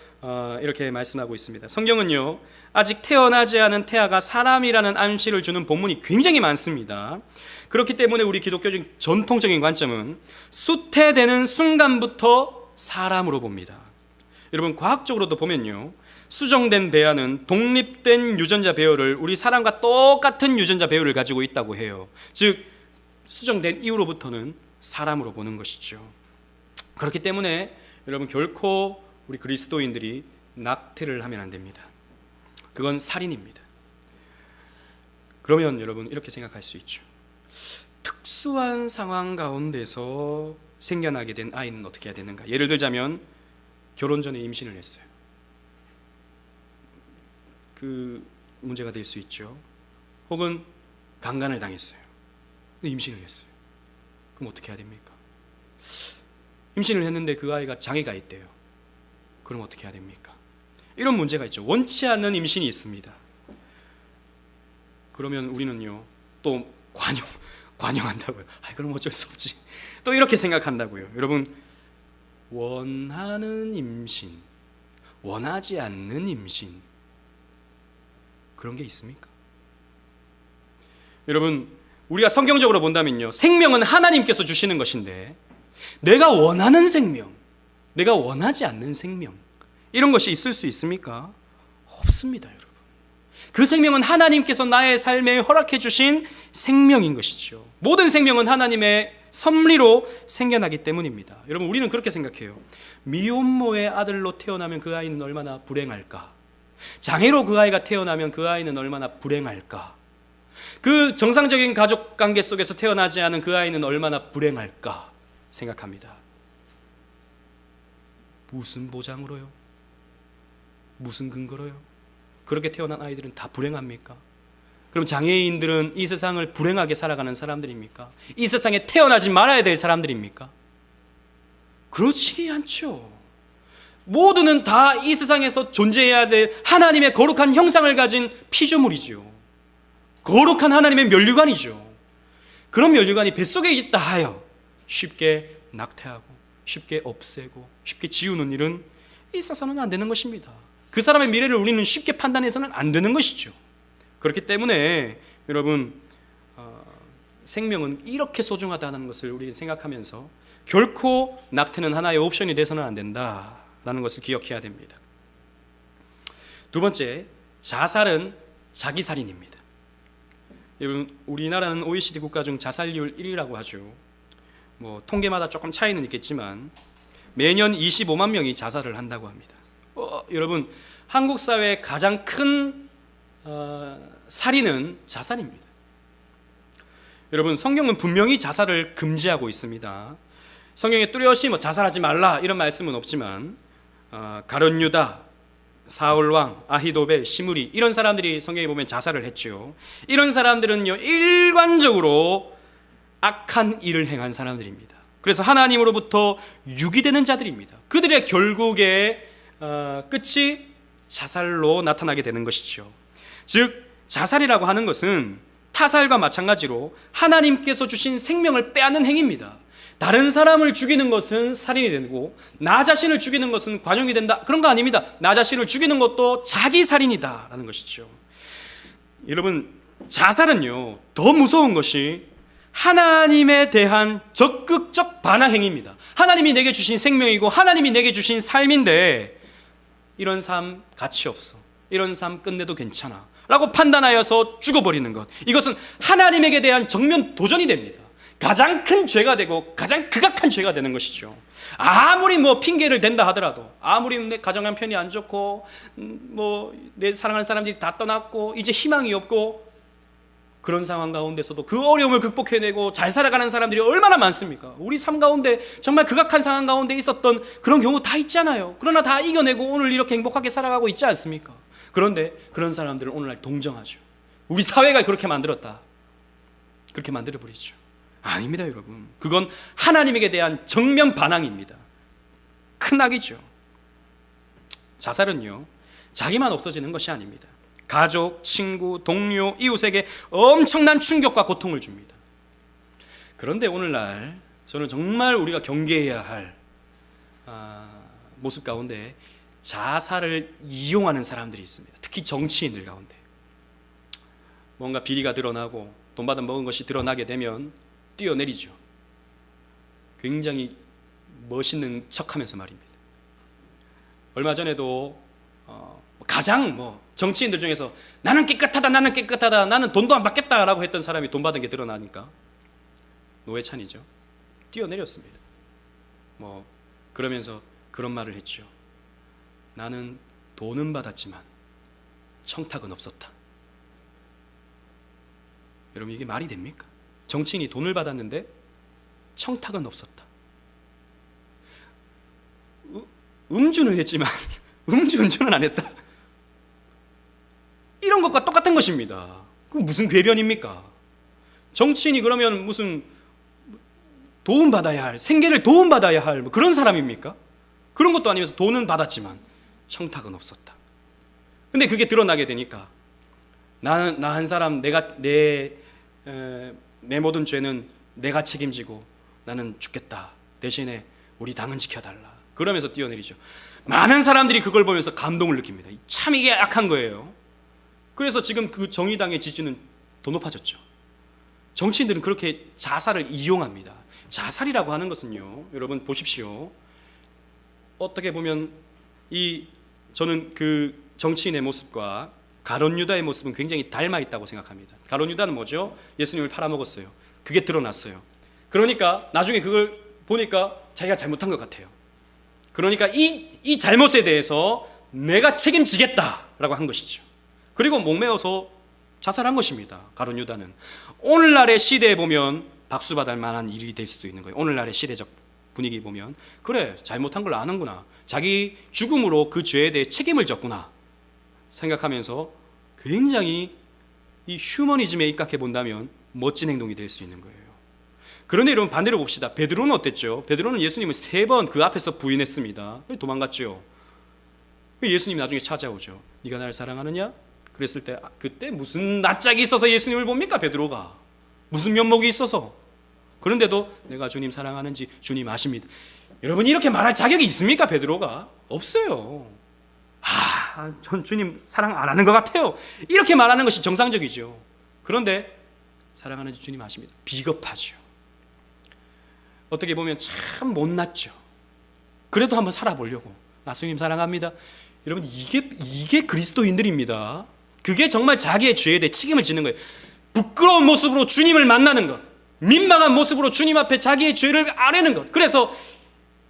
이렇게 말씀하고 있습니다. 성경은요 아직 태어나지 않은 태아가 사람이라는 암시를 주는 본문이 굉장히 많습니다. 그렇기 때문에 우리 기독교적인 전통적인 관점은 수태되는 순간부터 사람으로 봅니다. 여러분 과학적으로도 보면요 수정된 배아는 독립된 유전자 배열을 우리 사람과 똑같은 유전자 배열을 가지고 있다고 해요. 즉 수정된 이후로부터는 사람으로 보는 것이죠. 그렇기 때문에 여러분 결코 우리 그리스도인들이 낙태를 하면 안 됩니다. 그건 살인입니다. 그러면 여러분 이렇게 생각할 수 있죠. 특수한 상황 가운데서 생겨나게 된 아이는 어떻게 해야 되는가? 예를 들자면 결혼 전에 임신을 했어요. 그 문제가 될 수 있죠. 혹은 강간을 당했어요. 임신을 했어요. 그럼 어떻게 해야 됩니까? 임신을 했는데 그 아이가 장애가 있대요. 그럼 어떻게 해야 됩니까? 이런 문제가 있죠. 원치 않는 임신이 있습니다. 그러면 우리는요 또 관용한다고요. 그럼 어쩔 수 없지. 또 이렇게 생각한다고요. 여러분 원하는 임신, 원하지 않는 임신, 그런 게 있습니까? 여러분 우리가 성경적으로 본다면요 생명은 하나님께서 주시는 것인데 내가 원하는 생명, 내가 원하지 않는 생명, 이런 것이 있을 수 있습니까? 없습니다. 여러분 그 생명은 하나님께서 나의 삶에 허락해 주신 생명인 것이죠. 모든 생명은 하나님의 섭리로 생겨나기 때문입니다. 여러분 우리는 그렇게 생각해요. 미혼모의 아들로 태어나면 그 아이는 얼마나 불행할까? 장애로 그 아이가 태어나면 그 아이는 얼마나 불행할까? 그 정상적인 가족 관계 속에서 태어나지 않은 그 아이는 얼마나 불행할까 생각합니다. 무슨 보장으로요? 무슨 근거로요? 그렇게 태어난 아이들은 다 불행합니까? 그럼 장애인들은 이 세상을 불행하게 살아가는 사람들입니까? 이 세상에 태어나지 말아야 될 사람들입니까? 그렇지 않죠. 모두는 다 이 세상에서 존재해야 될 하나님의 거룩한 형상을 가진 피조물이죠. 거룩한 하나님의 면류관이죠. 그런 면류관이 뱃속에 있다 하여 쉽게 낙태하고 쉽게 없애고 쉽게 지우는 일은 있어서는 안 되는 것입니다. 그 사람의 미래를 우리는 쉽게 판단해서는 안 되는 것이죠. 그렇기 때문에 여러분, 생명은 이렇게 소중하다는 것을 우리 생각하면서 결코 낙태는 하나의 옵션이 돼서는 안 된다라는 것을 기억해야 됩니다. 두 번째, 자살은 자기살인입니다. 여러분, 우리나라는 OECD 국가 중 자살률 1위라고 하죠. 뭐 통계마다 조금 차이는 있겠지만 매년 25만 명이 자살을 한다고 합니다. 여러분, 한국 사회의 가장 큰 살인은 자살입니다. 여러분, 성경은 분명히 자살을 금지하고 있습니다. 성경에 뚜렷이 자살하지 말라 이런 말씀은 없지만 가룟 유다, 사울 왕, 아히도벨, 시므리 이런 사람들이 성경에 보면 자살을 했죠. 이런 사람들은요 일관적으로 악한 일을 행한 사람들입니다. 그래서 하나님으로부터 유기되는 자들입니다. 그들의 결국의 끝이 자살로 나타나게 되는 것이죠. 즉 자살이라고 하는 것은 타살과 마찬가지로 하나님께서 주신 생명을 빼앗는 행위입니다. 다른 사람을 죽이는 것은 살인이 되고 나 자신을 죽이는 것은 관용이 된다, 그런 거 아닙니다. 나 자신을 죽이는 것도 자기 살인이다 라는 것이죠. 여러분, 자살은요 더 무서운 것이 하나님에 대한 적극적 반항 행위입니다. 하나님이 내게 주신 생명이고 하나님이 내게 주신 삶인데 이런 삶 가치 없어, 이런 삶 끝내도 괜찮아 라고 판단하여서 죽어버리는 것, 이것은 하나님에게 대한 정면 도전이 됩니다. 가장 큰 죄가 되고 가장 극악한 죄가 되는 것이죠. 아무리 핑계를 댄다 하더라도, 아무리 내 가정 형편이 안 좋고 내 사랑하는 사람들이 다 떠났고 이제 희망이 없고 그런 상황 가운데서도 그 어려움을 극복해내고 잘 살아가는 사람들이 얼마나 많습니까? 우리 삶 가운데 정말 극악한 상황 가운데 있었던 그런 경우 다 있잖아요. 그러나 다 이겨내고 오늘 이렇게 행복하게 살아가고 있지 않습니까? 그런데 그런 사람들은 오늘날 동정하죠. 우리 사회가 그렇게 만들었다, 그렇게 만들어버리죠. 아닙니다 여러분. 그건 하나님에게 대한 정면 반항입니다. 큰 악이죠. 자살은요 자기만 없어지는 것이 아닙니다. 가족, 친구, 동료, 이웃에게 엄청난 충격과 고통을 줍니다. 그런데 오늘날 저는 정말 우리가 경계해야 할 모습 가운데 자살을 이용하는 사람들이 있습니다. 특히 정치인들 가운데 뭔가 비리가 드러나고 돈 받아 먹은 것이 드러나게 되면 뛰어내리죠. 굉장히 멋있는 척하면서 말입니다. 얼마 전에도 가장 정치인들 중에서 나는 깨끗하다, 나는 깨끗하다, 나는 돈도 안 받겠다라고 했던 사람이 돈 받은 게 드러나니까 노회찬이죠. 뛰어내렸습니다. 그러면서 그런 말을 했죠. 나는 돈은 받았지만 청탁은 없었다. 여러분, 이게 말이 됩니까? 정치인이 돈을 받았는데 청탁은 없었다. 음주는 했지만 음주운전은 안 했다. 이런 것과 똑같은 것입니다. 그 무슨 궤변입니까? 정치인이 그러면 무슨 도움받아야 할, 생계를 도움받아야 할 그런 사람입니까? 그런 것도 아니면서 돈은 받았지만 청탁은 없었다. 근데 그게 드러나게 되니까 나 한 사람, 내 모든 죄는 내가 책임지고 나는 죽겠다. 대신에 우리 당은 지켜달라. 그러면서 뛰어내리죠. 많은 사람들이 그걸 보면서 감동을 느낍니다. 참 이게 악한 거예요. 그래서 지금 그 정의당의 지지는 더 높아졌죠. 정치인들은 그렇게 자살을 이용합니다. 자살이라고 하는 것은요, 여러분 보십시오. 어떻게 보면 저는 그 정치인의 모습과 가룟 유다의 모습은 굉장히 닮아 있다고 생각합니다. 가룟 유다는 뭐죠? 예수님을 팔아먹었어요. 그게 드러났어요. 그러니까 나중에 그걸 보니까 자기가 잘못한 것 같아요. 그러니까 이 잘못에 대해서 내가 책임지겠다라고 한 것이죠. 그리고 목매어서 자살한 것입니다. 가룟 유다는. 오늘날의 시대에 보면 박수받을 만한 일이 될 수도 있는 거예요. 오늘날의 시대적 분위기 보면 그래, 잘못한 걸 아는구나, 자기 죽음으로 그 죄에 대해 책임을 졌구나 생각하면서 굉장히 이 휴머니즘에 입각해 본다면 멋진 행동이 될 수 있는 거예요. 그런데 여러분 반대로 봅시다. 베드로는 어땠죠? 베드로는 예수님을 3번 그 앞에서 부인했습니다. 도망갔죠. 예수님이 나중에 찾아오죠. 네가 나를 사랑하느냐? 그랬을 때 그때 무슨 낯짝이 있어서 예수님을 봅니까? 베드로가 무슨 면목이 있어서. 그런데도 내가 주님 사랑하는지 주님 아십니다. 여러분 이렇게 말할 자격이 있습니까? 베드로가 없어요. 전 주님 사랑 안 하는 것 같아요. 이렇게 말하는 것이 정상적이죠. 그런데 사랑하는지 주님 아십니다. 비겁하죠. 어떻게 보면 참 못났죠. 그래도 한번 살아보려고. 나 주님 사랑합니다. 여러분 이게 그리스도인들입니다. 그게 정말 자기의 죄에 대해 책임을 지는 거예요. 부끄러운 모습으로 주님을 만나는 것, 민망한 모습으로 주님 앞에 자기의 죄를 아뢰는 것. 그래서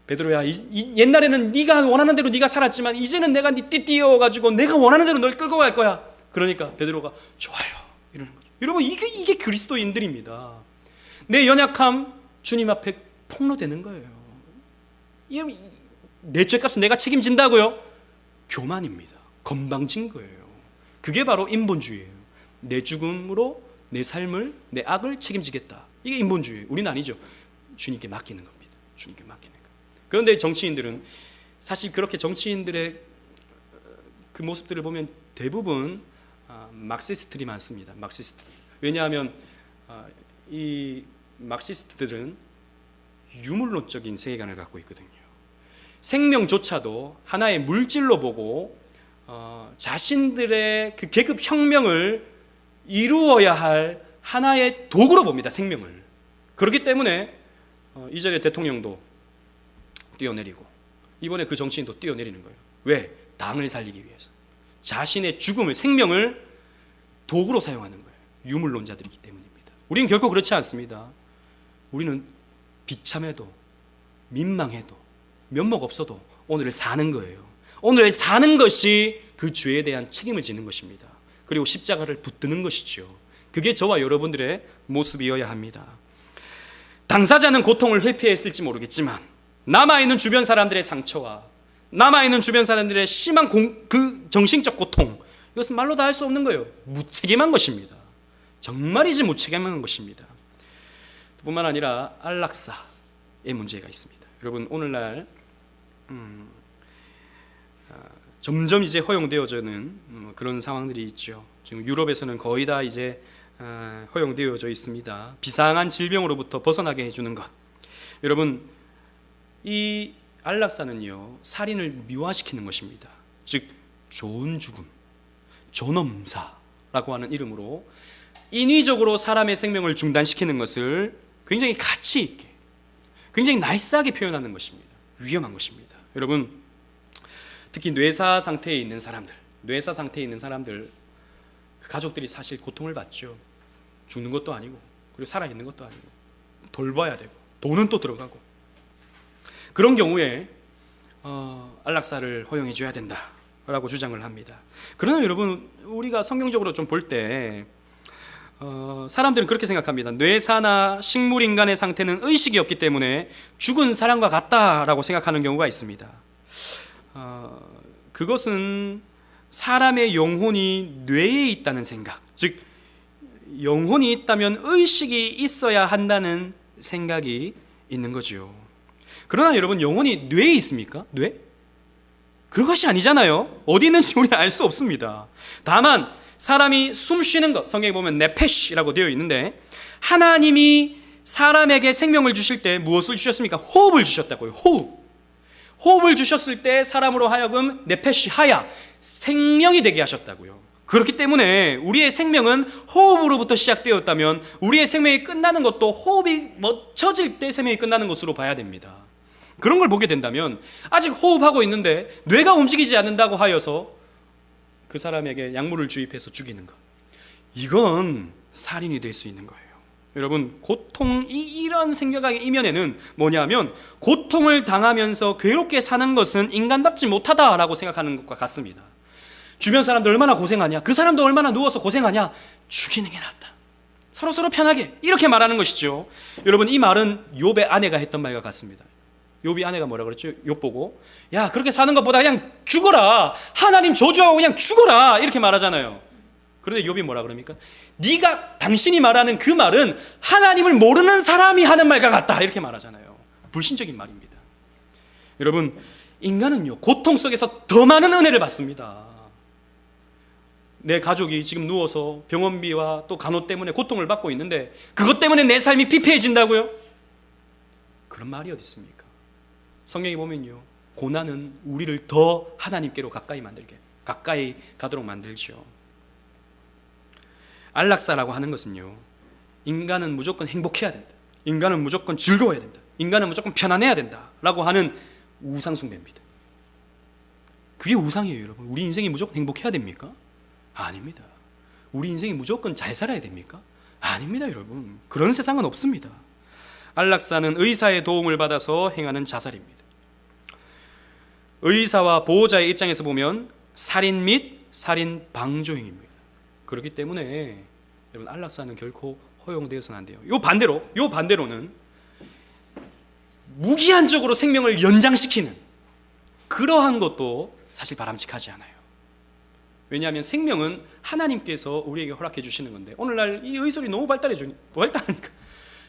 베드로야, 옛날에는 네가 원하는 대로 네가 살았지만 이제는 내가 네 띠띠여가지고 내가 원하는 대로 널 끌고 갈 거야. 그러니까 베드로가 좋아요 이러는 거죠. 여러분 이게 그리스도인들입니다. 내 연약함 주님 앞에 폭로되는 거예요. 내 죄값은 내가 책임진다고요? 교만입니다. 건방진 거예요. 그게 바로 인본주의예요. 내 죽음으로 내 삶을, 내 악을 책임지겠다. 이게 인본주의예요. 우리는 아니죠. 주님께 맡기는 겁니다. 주님께 맡기는 거. 그런데 정치인들은 사실 그렇게 정치인들의 그 모습들을 보면 대부분 막시스트들이 많습니다. 막시스트. 왜냐하면 이 막시스트들은 유물론적인 세계관을 갖고 있거든요. 생명조차도 하나의 물질로 보고 자신들의 그 계급 혁명을 이루어야 할 하나의 도구로 봅니다. 생명을. 그렇기 때문에 이전에 대통령도 뛰어내리고 이번에 그 정치인도 뛰어내리는 거예요. 왜? 당을 살리기 위해서. 자신의 죽음을, 생명을 도구로 사용하는 거예요. 유물론자들이기 때문입니다. 우리는 결코 그렇지 않습니다. 우리는 비참해도 민망해도 면목 없어도 오늘을 사는 거예요. 오늘을 사는 것이 그 죄에 대한 책임을 지는 것입니다. 그리고 십자가를 붙드는 것이죠. 그게 저와 여러분들의 모습이어야 합니다. 당사자는 고통을 회피했을지 모르겠지만 남아있는 주변 사람들의 상처와 남아있는 주변 사람들의 심한 그 정신적 고통, 이것은 말로 다 할 수 없는 거예요. 무책임한 것입니다. 정말이지 무책임한 것입니다. 뿐만 아니라 안락사의 문제가 있습니다. 여러분 오늘날 점점 이제 허용되어지는 그런 상황들이 있죠. 지금 유럽에서는 거의 다 이제 허용되어져 있습니다. 비상한 질병으로부터 벗어나게 해주는 것. 여러분 이 안락사는요 살인을 미화시키는 것입니다. 즉 좋은 죽음, 존엄사라고 하는 이름으로 인위적으로 사람의 생명을 중단시키는 것을 굉장히 가치 있게, 굉장히 나이스하게 표현하는 것입니다. 위험한 것입니다. 여러분 특히 뇌사 상태에 있는 사람들, 그 가족들이 사실 고통을 받죠. 죽는 것도 아니고 그리고 살아있는 것도 아니고 돌봐야 되고 돈은 또 들어가고, 그런 경우에 안락사를 허용해 줘야 된다라고 주장을 합니다. 그러나 여러분 우리가 성경적으로 좀 볼 때 사람들은 그렇게 생각합니다. 뇌사나 식물인간의 상태는 의식이 없기 때문에 죽은 사람과 같다라고 생각하는 경우가 있습니다. 그것은 사람의 영혼이 뇌에 있다는 생각, 즉 영혼이 있다면 의식이 있어야 한다는 생각이 있는 거죠. 그러나 여러분 영혼이 뇌에 있습니까? 뇌? 그것이 아니잖아요. 어디 있는지 우리는 알 수 없습니다. 다만 사람이 숨 쉬는 것, 성경에 보면 네페시라고 되어 있는데 하나님이 사람에게 생명을 주실 때 무엇을 주셨습니까? 호흡을 주셨다고요. 호흡을 주셨을 때 사람으로 하여금 네페시 하야, 생명이 되게 하셨다고요. 그렇기 때문에 우리의 생명은 호흡으로부터 시작되었다면 우리의 생명이 끝나는 것도 호흡이 멎혀질 때 생명이 끝나는 것으로 봐야 됩니다. 그런 걸 보게 된다면 아직 호흡하고 있는데 뇌가 움직이지 않는다고 하여서 그 사람에게 약물을 주입해서 죽이는 것, 이건 살인이 될 수 있는 거예요. 여러분 이런 생각의 이면에는 뭐냐면 고통을 당하면서 괴롭게 사는 것은 인간답지 못하다라고 생각하는 것과 같습니다. 주변 사람들 얼마나 고생하냐, 그 사람도 얼마나 누워서 고생하냐, 죽이는 게 낫다, 서로 편하게, 이렇게 말하는 것이죠. 여러분 이 말은 욥의 아내가 했던 말과 같습니다. 욥이 아내가 뭐라 그랬죠? 욥 보고 야 그렇게 사는 것보다 그냥 죽어라, 하나님 저주하고 그냥 죽어라, 이렇게 말하잖아요. 그런데 욥이 뭐라 그럽니까? 당신이 말하는 그 말은 하나님을 모르는 사람이 하는 말과 같다, 이렇게 말하잖아요. 불신적인 말입니다. 여러분, 인간은요, 고통 속에서 더 많은 은혜를 받습니다. 내 가족이 지금 누워서 병원비와 또 간호 때문에 고통을 받고 있는데 그것 때문에 내 삶이 피폐해진다고요? 그런 말이 어디 있습니까? 성경에 보면요, 고난은 우리를 더 하나님께로 가까이 가도록 만들죠. 안락사라고 하는 것은요, 인간은 무조건 행복해야 된다, 인간은 무조건 즐거워야 된다, 인간은 무조건 편안해야 된다 라고 하는 우상숭배입니다. 그게 우상이에요. 여러분, 우리 인생이 무조건 행복해야 됩니까? 아닙니다. 우리 인생이 무조건 잘 살아야 됩니까? 아닙니다. 여러분, 그런 세상은 없습니다. 안락사는 의사의 도움을 받아서 행하는 자살입니다. 의사와 보호자의 입장에서 보면 살인 및 살인 방조행입니다. 그렇기 때문에 여러분, 안락사는 결코 허용되어서는 안 돼요. 요 반대로는 무기한적으로 생명을 연장시키는 그러한 것도 사실 바람직하지 않아요. 왜냐하면 생명은 하나님께서 우리에게 허락해 주시는 건데, 오늘날 이 의술이 너무 발달하니까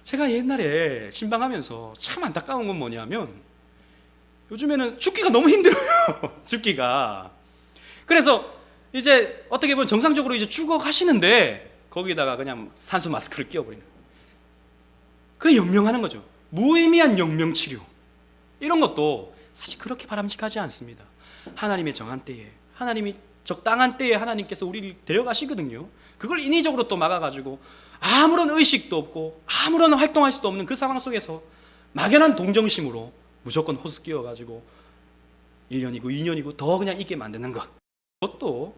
제가 옛날에 신방하면서 참 안타까운 건 뭐냐면 요즘에는 죽기가 너무 힘들어요. 죽기가. 그래서 이제 어떻게 보면 정상적으로 이제 죽어가시는데 거기다가 그냥 산소 마스크를 끼워버리는, 그게 연명하는 거죠. 무의미한 연명치료, 이런 것도 사실 그렇게 바람직하지 않습니다. 하나님의 정한 때에, 하나님이 적당한 때에 하나님께서 우리를 데려가시거든요. 그걸 인위적으로 또 막아가지고 아무런 의식도 없고 아무런 활동할 수도 없는 그 상황 속에서 막연한 동정심으로 무조건 호스 끼워가지고 1년이고 2년이고 더 그냥 있게 만드는 것, 그것도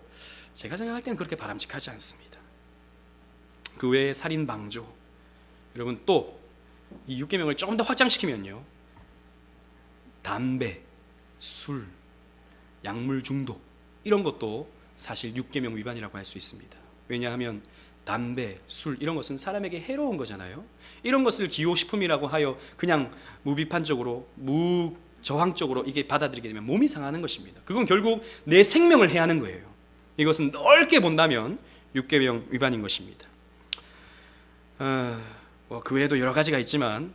제가 생각할 때는 그렇게 바람직하지 않습니다. 그 외에 살인 방조, 여러분 또 이 6계명을 조금 더 확장시키면요, 담배, 술, 약물 중독, 이런 것도 사실 6계명 위반이라고 할 수 있습니다. 왜냐하면 담배, 술, 이런 것은 사람에게 해로운 거잖아요. 이런 것을 기호식품이라고 하여 그냥 무비판적으로, 무저항적으로 이게 받아들이게 되면 몸이 상하는 것입니다. 그건 결국 내 생명을 해하는 거예요. 이것은 넓게 본다면 6계명 위반인 것입니다. 그 외에도 여러 가지가 있지만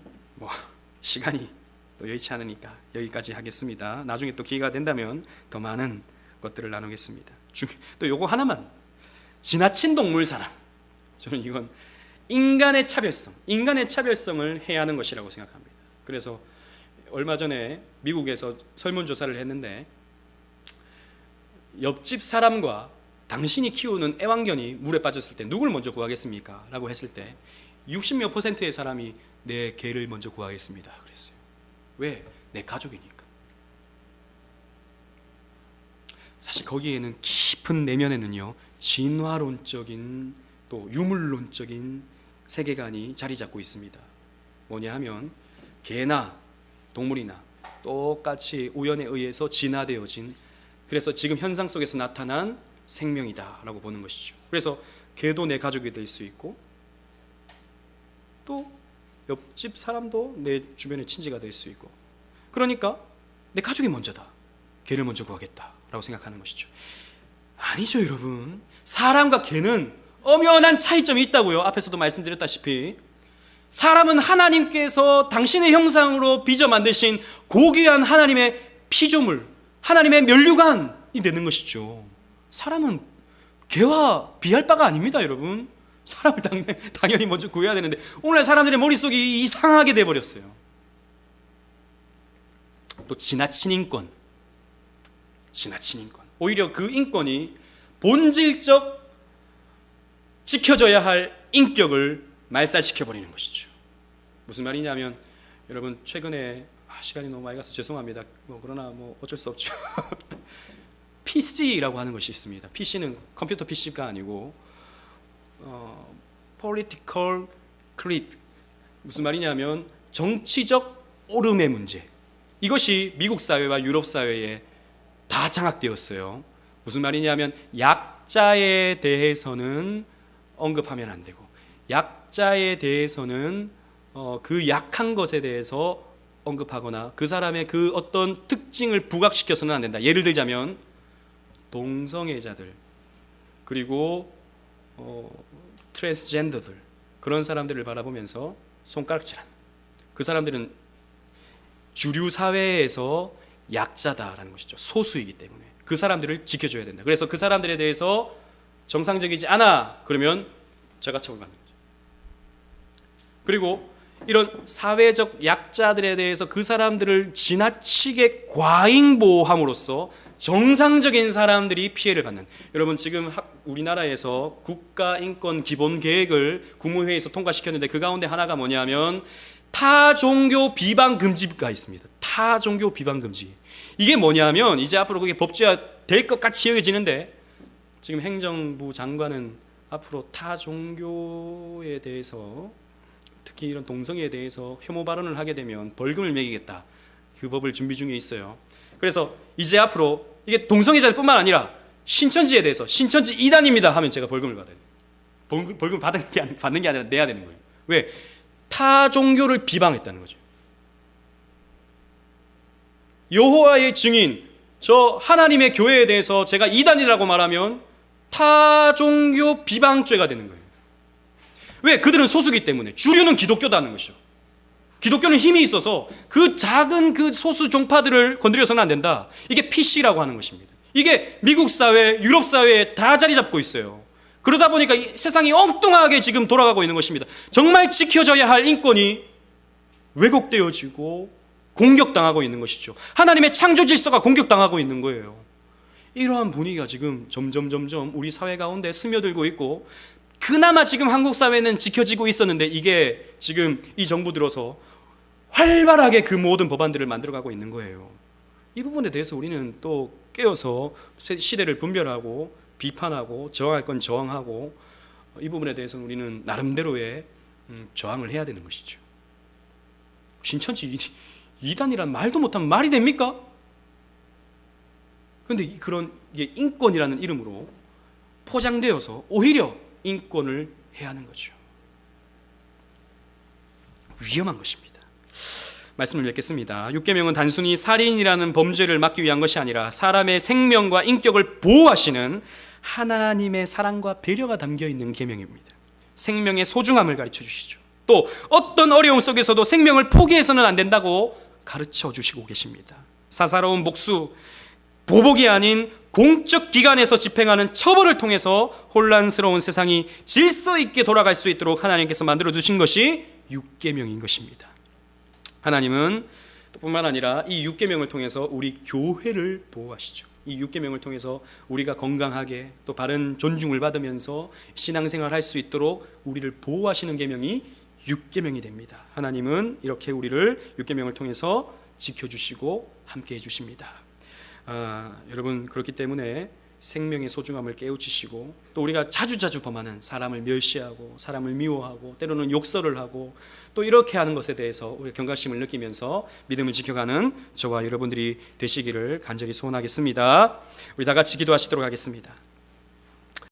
시간이 또 여의치 않으니까 여기까지 하겠습니다. 나중에 또 기회가 된다면 더 많은 것들을 나누겠습니다. 또 요거 하나만, 지나친 동물 사랑, 저는 이건 인간의 차별성을 해야 하는 것이라고 생각합니다. 그래서 얼마 전에 미국에서 설문조사를 했는데, 옆집 사람과 당신이 키우는 애완견이 물에 빠졌을 때 누굴 먼저 구하겠습니까? 라고 했을 때 60몇 %의 사람이 내 개를 먼저 구하겠습니다 그랬어요. 왜? 내 가족이니까. 사실 거기에는 깊은 내면에는요, 진화론적인 또 유물론적인 세계관이 자리 잡고 있습니다. 뭐냐 하면 개나 동물이나 똑같이 우연에 의해서 진화되어진, 그래서 지금 현상 속에서 나타난 생명이다라고 보는 것이죠. 그래서 개도 내 가족이 될 수 있고 또 옆집 사람도 내 주변의 친지가 될 수 있고, 그러니까 내 가족이 먼저다, 개를 먼저 구하겠다라고 생각하는 것이죠. 아니죠 여러분, 사람과 개는 엄연한 차이점이 있다고요. 앞에서도 말씀드렸다시피 사람은 하나님께서 당신의 형상으로 빚어 만드신 고귀한 하나님의 피조물, 하나님의 면류관이 되는 것이죠. 사람은 개와 비할 바가 아닙니다 여러분. 사람을 당연히 먼저 구해야 되는데 오늘날 사람들의 머릿속이 이상하게 돼버렸어요. 또 지나친 인권, 오히려 그 인권이 본질적 지켜져야 할 인격을 말살시켜버리는 것이죠. 무슨 말이냐면, 여러분 최근에 시간이 너무 많이 가서 죄송합니다. 그러나 어쩔 수 없죠. PC라고 하는 것이 있습니다. PC는 컴퓨터 PC가 아니고 Political Creed, 무슨 말이냐면 정치적 오름의 문제, 이것이 미국 사회와 유럽 사회에 다 장악되었어요. 무슨 말이냐면 약자에 대해서는 언급하면 안 되고, 약자에 대해서는 그 약한 것에 대해서 언급하거나 그 사람의 그 어떤 특징을 부각시켜서는 안 된다. 예를 들자면 동성애자들, 그리고 트랜스젠더들 그런 사람들을 바라보면서 손가락질한 그 사람들은 주류 사회에서 약자다라는 것이죠. 소수이기 때문에 그 사람들을 지켜줘야 된다. 그래서 그 사람들에 대해서 정상적이지 않아 그러면 제가 처벌받는 거죠. 그리고 이런 사회적 약자들에 대해서 그 사람들을 지나치게 과잉 보호함으로써 정상적인 사람들이 피해를 받는, 여러분 지금 우리나라에서 국가인권기본계획을 국무회의에서 통과시켰는데 그 가운데 하나가 뭐냐면 타종교 비방금지가 있습니다. 타종교 비방금지. 이게 뭐냐면 이제 앞으로 그게 법제화 될 것 같이 여겨지는데 지금 행정부 장관은 앞으로 타종교에 대해서 특히 이런 동성애에 대해서 혐오 발언을 하게 되면 벌금을 매기겠다. 그 법을 준비 중에 있어요. 그래서 이제 앞으로 이게 동성애자뿐만 아니라 신천지에 대해서 신천지 이단입니다 하면 제가 벌금을 받아요. 벌금 받는 게 아니라 내야 되는 거예요. 왜? 타 종교를 비방했다는 거죠. 여호와의 증인, 저 하나님의 교회에 대해서 제가 이단이라고 말하면 타 종교 비방죄가 되는 거예요. 왜? 그들은 소수기 때문에. 주류는 기독교다는 것이죠. 기독교는 힘이 있어서 그 작은 그 소수 종파들을 건드려서는 안 된다. 이게 PC라고 하는 것입니다. 이게 미국 사회, 유럽 사회에 다 자리 잡고 있어요. 그러다 보니까 이 세상이 엉뚱하게 지금 돌아가고 있는 것입니다. 정말 지켜져야 할 인권이 왜곡되어지고 공격당하고 있는 것이죠. 하나님의 창조 질서가 공격당하고 있는 거예요. 이러한 분위기가 지금 점점 우리 사회 가운데 스며들고 있고, 그나마 지금 한국 사회는 지켜지고 있었는데 이게 지금 이 정부 들어서 활발하게 그 모든 법안들을 만들어가고 있는 거예요. 이 부분에 대해서 우리는 또 깨어서 시대를 분별하고 비판하고 저항할 건 저항하고, 이 부분에 대해서는 우리는 나름대로의 저항을 해야 되는 것이죠. 신천지 이단이란 말도 못하면 말이 됩니까? 그런데 그런 인권이라는 이름으로 포장되어서 오히려 인권을 해하는 거죠. 위험한 것입니다. 말씀을 맺겠습니다. 6계명은 단순히 살인이라는 범죄를 막기 위한 것이 아니라 사람의 생명과 인격을 보호하시는 하나님의 사랑과 배려가 담겨 있는 계명입니다. 생명의 소중함을 가르쳐 주시죠. 또 어떤 어려움 속에서도 생명을 포기해서는 안 된다고 가르쳐 주시고 계십니다. 사사로운 복수, 보복이 아닌 공적 기관에서 집행하는 처벌을 통해서 혼란스러운 세상이 질서 있게 돌아갈 수 있도록 하나님께서 만들어 두신 것이 6계명인 것입니다. 하나님은 뿐만 아니라 이 6계명을 통해서 우리 교회를 보호하시죠. 이 6계명을 통해서 우리가 건강하게 또 바른 존중을 받으면서 신앙생활을 할 수 있도록 우리를 보호하시는 계명이 6계명이 됩니다. 하나님은 이렇게 우리를 6계명을 통해서 지켜주시고 함께 해주십니다. 여러분, 그렇기 때문에 생명의 소중함을 깨우치시고, 또 우리가 자주 범하는 사람을 멸시하고 사람을 미워하고 때로는 욕설을 하고 또 이렇게 하는 것에 대해서 우리 경각심을 느끼면서 믿음을 지켜가는 저와 여러분들이 되시기를 간절히 소원하겠습니다. 우리 다 같이 기도하시도록 하겠습니다.